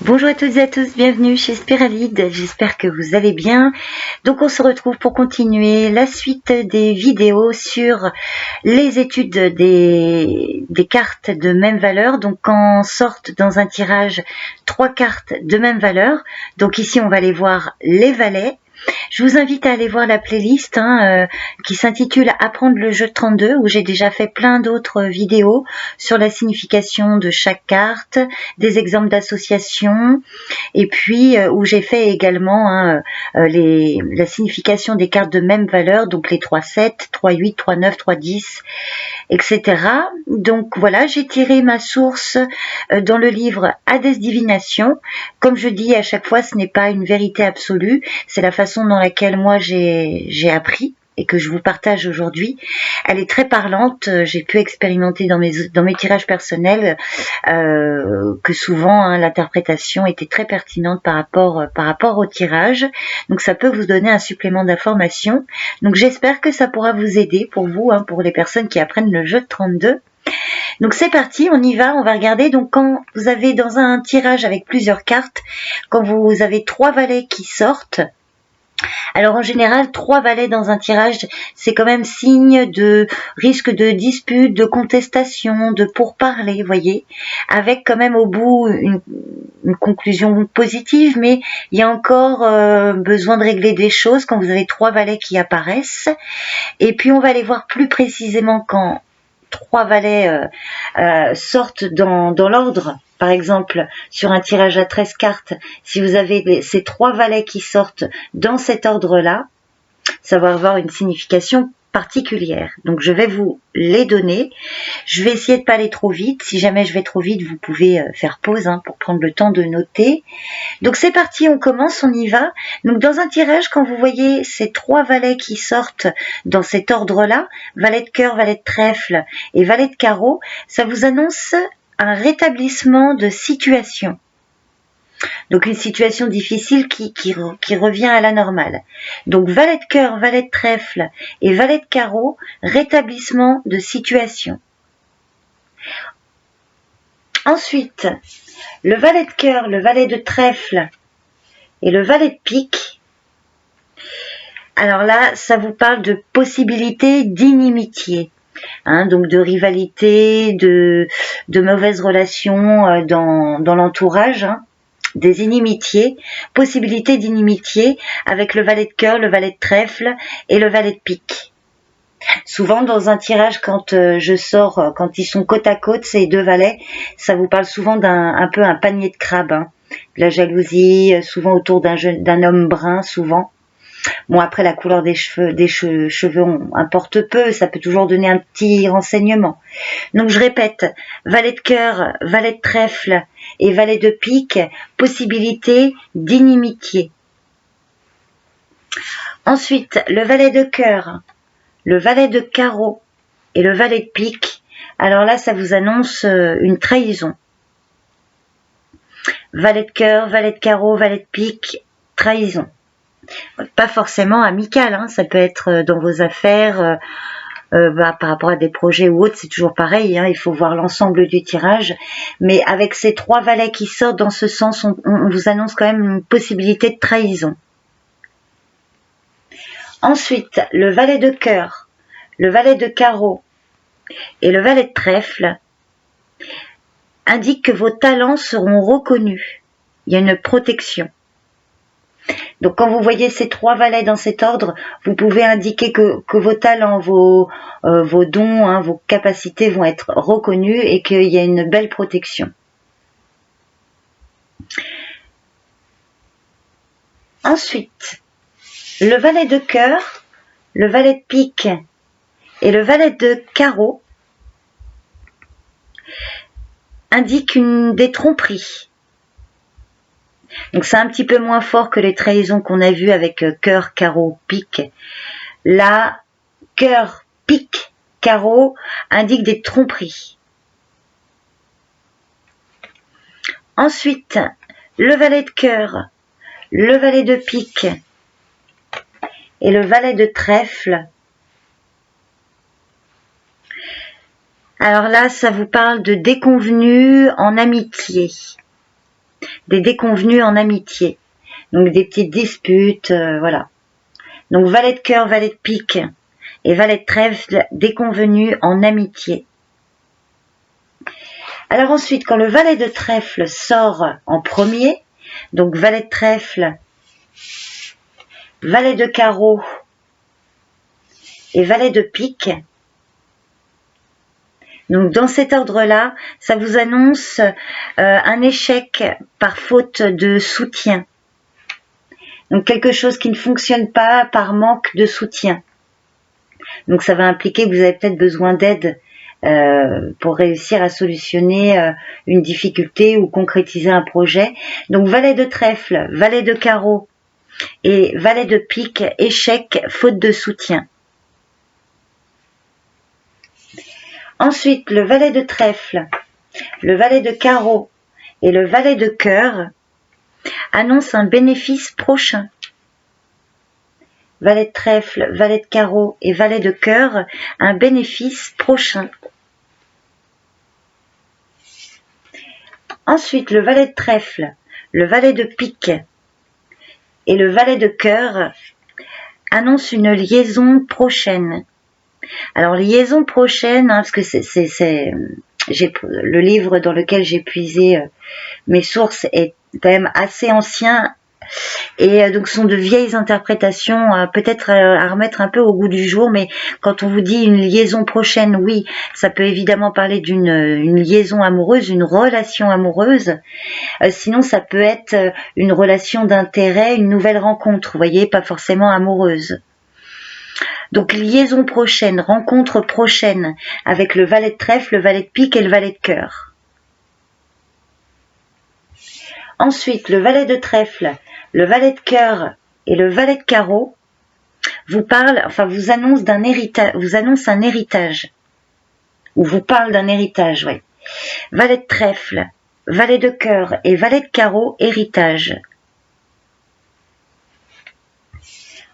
Bonjour à toutes et à tous, bienvenue chez Spiralide, j'espère que vous allez bien. Donc on se retrouve pour continuer la suite des vidéos sur les études des cartes de même valeur. Donc quand sortent dans un tirage 3 cartes de même valeur, donc ici on va aller voir les valets. Je vous invite à aller voir la playlist qui s'intitule Apprendre le jeu de 32 où j'ai déjà fait plein d'autres vidéos sur la signification de chaque carte, des exemples d'associations et puis où j'ai fait également la signification des cartes de même valeur, donc les 3-7, 3-8, 3-9, 3-10, etc. Donc voilà, j'ai tiré ma source dans le livre Hadès Divination. Comme je dis à chaque fois, ce n'est pas une vérité absolue, c'est la façon dans laquelle moi j'ai appris et que je vous partage aujourd'hui. Elle est très parlante, j'ai pu expérimenter dans mes tirages personnels que souvent l'interprétation était très pertinente par rapport au tirage. Donc ça peut vous donner un supplément d'information. Donc j'espère que ça pourra vous aider pour vous, pour les personnes qui apprennent le jeu de 32. Donc c'est parti, on y va, on va regarder. Donc quand vous avez dans un tirage avec plusieurs cartes, quand vous avez 3 valets qui sortent, alors en général, 3 valets dans un tirage, c'est quand même signe de risque de dispute, de contestation, de pourparlers, voyez, avec quand même au bout une conclusion positive, mais il y a encore besoin de régler des choses quand vous avez 3 valets qui apparaissent. Et puis on va aller voir plus précisément quand 3 valets sortent dans l'ordre. Par exemple, sur un tirage à 13 cartes, si vous avez ces 3 valets qui sortent dans cet ordre-là, ça va avoir une signification particulière. Donc je vais vous les donner. Je vais essayer de pas aller trop vite. Si jamais je vais trop vite, vous pouvez faire pause pour prendre le temps de noter. Donc c'est parti, on commence, on y va. Donc dans un tirage, quand vous voyez ces 3 valets qui sortent dans cet ordre-là, valet de cœur, valet de trèfle et valet de carreau, ça vous annonce un rétablissement de situation. Donc une situation difficile qui revient à la normale. Donc valet de cœur, valet de trèfle et valet de carreau, rétablissement de situation. Ensuite, le valet de cœur, le valet de trèfle et le valet de pique. Alors là, ça vous parle de possibilité d'inimitié. Donc de rivalité, de mauvaises relations dans l'entourage, des inimitiés, possibilité d'inimitié avec le valet de cœur, le valet de trèfle et le valet de pique. Souvent dans un tirage, quand je sors, quand ils sont côte à côte, ces 2 valets, ça vous parle souvent d'un peu un panier de crabes, de la jalousie, souvent autour d'un homme brun, souvent. Bon, après, la couleur des cheveux importe peu, ça peut toujours donner un petit renseignement. Donc, je répète, valet de cœur, valet de trèfle et valet de pique, possibilité d'inimitié. Ensuite, le valet de cœur, le valet de carreau et le valet de pique. Alors là, ça vous annonce une trahison. Valet de cœur, valet de carreau, valet de pique, trahison. Pas forcément amical, ça peut être dans vos affaires, par rapport à des projets ou autres, c'est toujours pareil, il faut voir l'ensemble du tirage, mais avec ces 3 valets qui sortent dans ce sens, on vous annonce quand même une possibilité de trahison. Ensuite, le valet de cœur, le valet de carreau et le valet de trèfle indiquent que vos talents seront reconnus. Il y a une protection. Donc quand vous voyez ces 3 valets dans cet ordre, vous pouvez indiquer que vos talents, vos dons, vos capacités vont être reconnus et qu'il y a une belle protection. Ensuite, le valet de cœur, le valet de pique et le valet de carreau indiquent des tromperies. Donc c'est un petit peu moins fort que les trahisons qu'on a vues avec cœur, carreau, pique. Là, cœur, pique, carreau indique des tromperies. Ensuite, le valet de cœur, le valet de pique et le valet de trèfle. Alors là, ça vous parle de déconvenus en amitié. des déconvenues en amitié. Donc des petites disputes, voilà. Donc valet de cœur, valet de pique et valet de trèfle, déconvenues en amitié. Alors ensuite, quand le valet de trèfle sort en premier, donc valet de trèfle, valet de carreau et valet de pique, donc dans cet ordre-là, ça vous annonce un échec par faute de soutien. Donc quelque chose qui ne fonctionne pas par manque de soutien. Donc ça va impliquer que vous avez peut-être besoin d'aide pour réussir à solutionner une difficulté ou concrétiser un projet. Donc valet de trèfle, valet de carreau et valet de pique, échec, faute de soutien. Ensuite, le valet de trèfle, le valet de carreau et le valet de cœur annoncent un bénéfice prochain. Valet de trèfle, valet de carreau et valet de cœur, un bénéfice prochain. Ensuite, le valet de trèfle, le valet de pique et le valet de cœur annoncent une liaison prochaine. Alors, liaison prochaine, parce que le livre dans lequel j'ai puisé mes sources est quand même assez ancien et donc sont de vieilles interprétations, peut-être à remettre un peu au goût du jour, mais quand on vous dit une liaison prochaine, oui, ça peut évidemment parler d'une liaison amoureuse, une relation amoureuse. Sinon, ça peut être une relation d'intérêt, une nouvelle rencontre, vous voyez, pas forcément amoureuse. Donc liaison prochaine, rencontre prochaine avec le valet de trèfle, le valet de pique et le valet de cœur. Ensuite, le valet de trèfle, le valet de cœur et le valet de carreau vous annonce un héritage. Ou vous parle d'un héritage, oui. Valet de trèfle, valet de cœur et valet de carreau, héritage.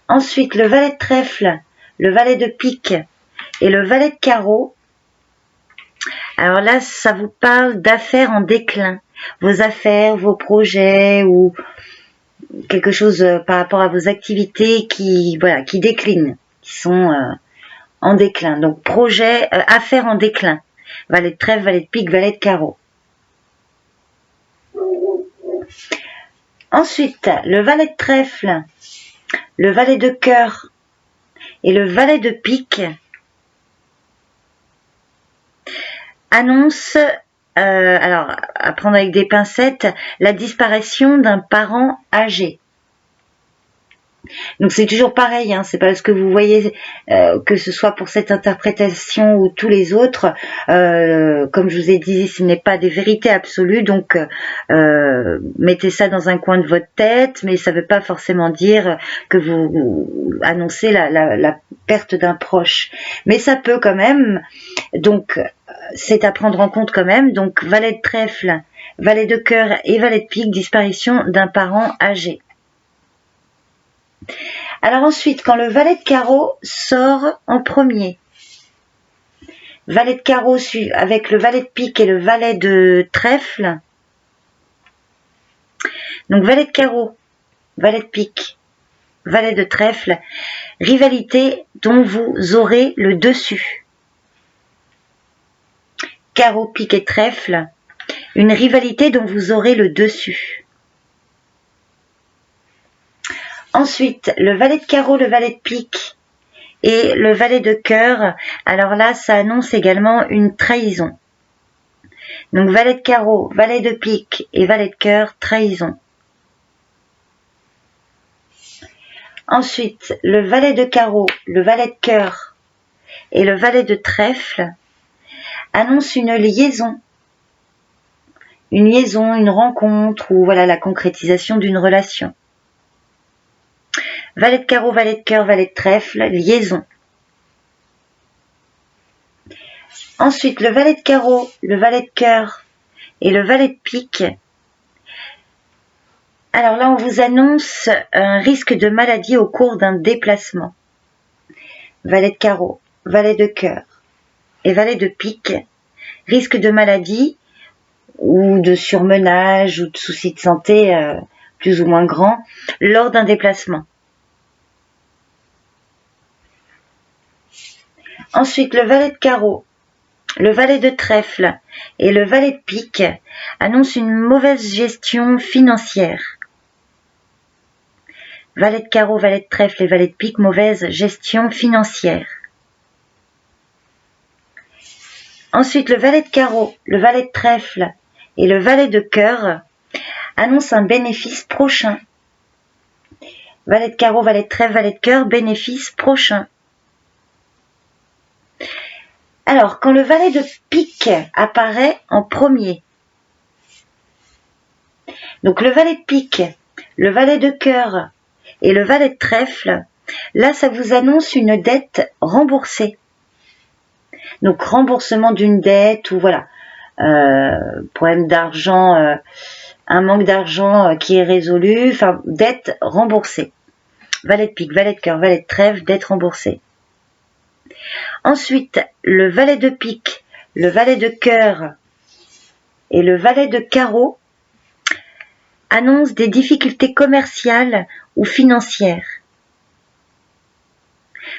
Ensuite, le valet de trèfle, le valet de pique et le valet de carreau. Alors là, ça vous parle d'affaires en déclin. Vos affaires, vos projets ou quelque chose par rapport à vos activités qui déclinent, qui sont en déclin. Donc projet, affaires en déclin. Valet de trèfle, valet de pique, valet de carreau. Ensuite, le valet de trèfle, le valet de cœur et le valet de pique annonce, alors à prendre avec des pincettes, la disparition d'un parent âgé. Donc c'est toujours pareil, hein, c'est pas parce que vous voyez que ce soit pour cette interprétation ou tous les autres, comme je vous ai dit, ce n'est pas des vérités absolues, donc mettez ça dans un coin de votre tête, mais ça ne veut pas forcément dire que vous annoncez la perte d'un proche. Mais ça peut quand même, donc c'est à prendre en compte quand même, donc valet de trèfle, valet de cœur et valet de pique, disparition d'un parent âgé. Alors ensuite, quand le valet de carreau sort en premier, valet de carreau avec le valet de pique et le valet de trèfle, donc valet de carreau, valet de pique, valet de trèfle, rivalité dont vous aurez le dessus. Carreau, pique et trèfle, une rivalité dont vous aurez le dessus. Ensuite, le valet de carreau, le valet de pique et le valet de cœur. Alors là, ça annonce également une trahison. Donc valet de carreau, valet de pique et valet de cœur, trahison. Ensuite, le valet de carreau, le valet de cœur et le valet de trèfle annoncent une liaison. Une liaison, une rencontre ou voilà la concrétisation d'une relation. Valet de carreau, valet de cœur, valet de trèfle, liaison. Ensuite, le valet de carreau, le valet de cœur et le valet de pique. Alors là, on vous annonce un risque de maladie au cours d'un déplacement. Valet de carreau, valet de cœur et valet de pique. Risque de maladie ou de surmenage ou de soucis de santé plus ou moins grands lors d'un déplacement. Ensuite, le valet de carreau, le valet de trèfle et le valet de pique annoncent une mauvaise gestion financière. Valet de carreau, valet de trèfle et valet de pique, mauvaise gestion financière. Ensuite, le valet de carreau, le valet de trèfle et le valet de cœur annoncent un bénéfice prochain. Valet de carreau, valet de trèfle, valet de cœur, bénéfice prochain. Alors, quand le valet de pique apparaît en premier, donc le valet de pique, le valet de cœur et le valet de trèfle, là, ça vous annonce une dette remboursée. Donc, remboursement d'une dette ou voilà, problème d'argent, un manque d'argent qui est résolu, enfin, dette remboursée. Valet de pique, valet de cœur, valet de trèfle, dette remboursée. Ensuite, le valet de pique, le valet de cœur et le valet de carreau annoncent des difficultés commerciales ou financières.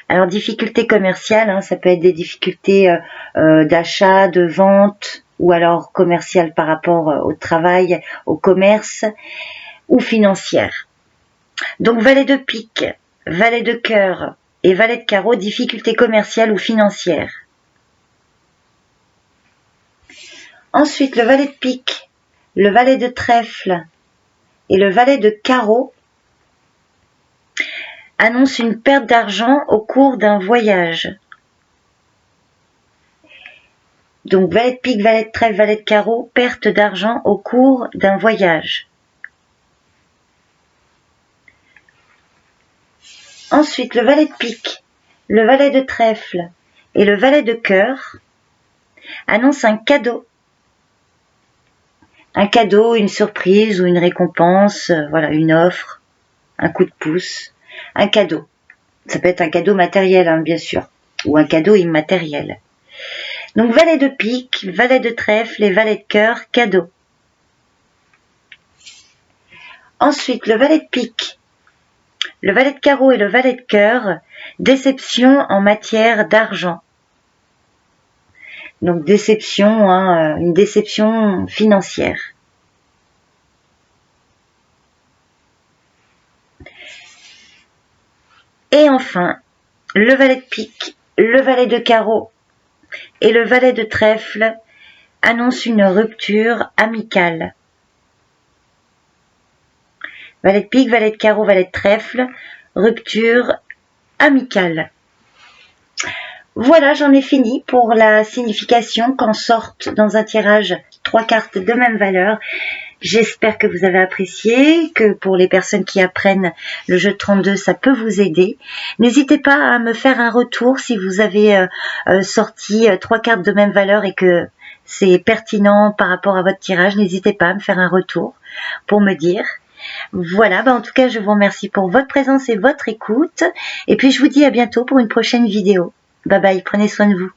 Alors, difficultés commerciales, ça peut être des difficultés d'achat, de vente, ou alors commerciales par rapport au travail, au commerce, ou financières. Donc, valet de pique, valet de cœur et valet de carreau, difficultés commerciales ou financières. Ensuite, le valet de pique, le valet de trèfle et le valet de carreau annonce une perte d'argent au cours d'un voyage. Donc, valet de pique, valet de trèfle, valet de carreau, perte d'argent au cours d'un voyage. Ensuite, le valet de pique, le valet de trèfle et le valet de cœur annoncent un cadeau. Un cadeau, une surprise ou une récompense, voilà, une offre, un coup de pouce, un cadeau. Ça peut être un cadeau matériel, bien sûr, ou un cadeau immatériel. Donc, valet de pique, valet de trèfle et valet de cœur, cadeau. Ensuite, le valet de pique, le valet de carreau et le valet de cœur, déception en matière d'argent. Donc, déception, une déception financière. Et enfin, le valet de pique, le valet de carreau et le valet de trèfle annoncent une rupture amicale. Valet de pique, valet de carreau, valet de trèfle, rupture amicale. Voilà, j'en ai fini pour la signification qu'en sortent dans un tirage 3 cartes de même valeur. J'espère que vous avez apprécié, que pour les personnes qui apprennent le jeu de 32, ça peut vous aider. N'hésitez pas à me faire un retour si vous avez sorti 3 cartes de même valeur et que c'est pertinent par rapport à votre tirage. N'hésitez pas à me faire un retour pour me dire. Voilà, en tout cas, je vous remercie pour votre présence et votre écoute. Et puis, je vous dis à bientôt pour une prochaine vidéo. Bye bye, prenez soin de vous.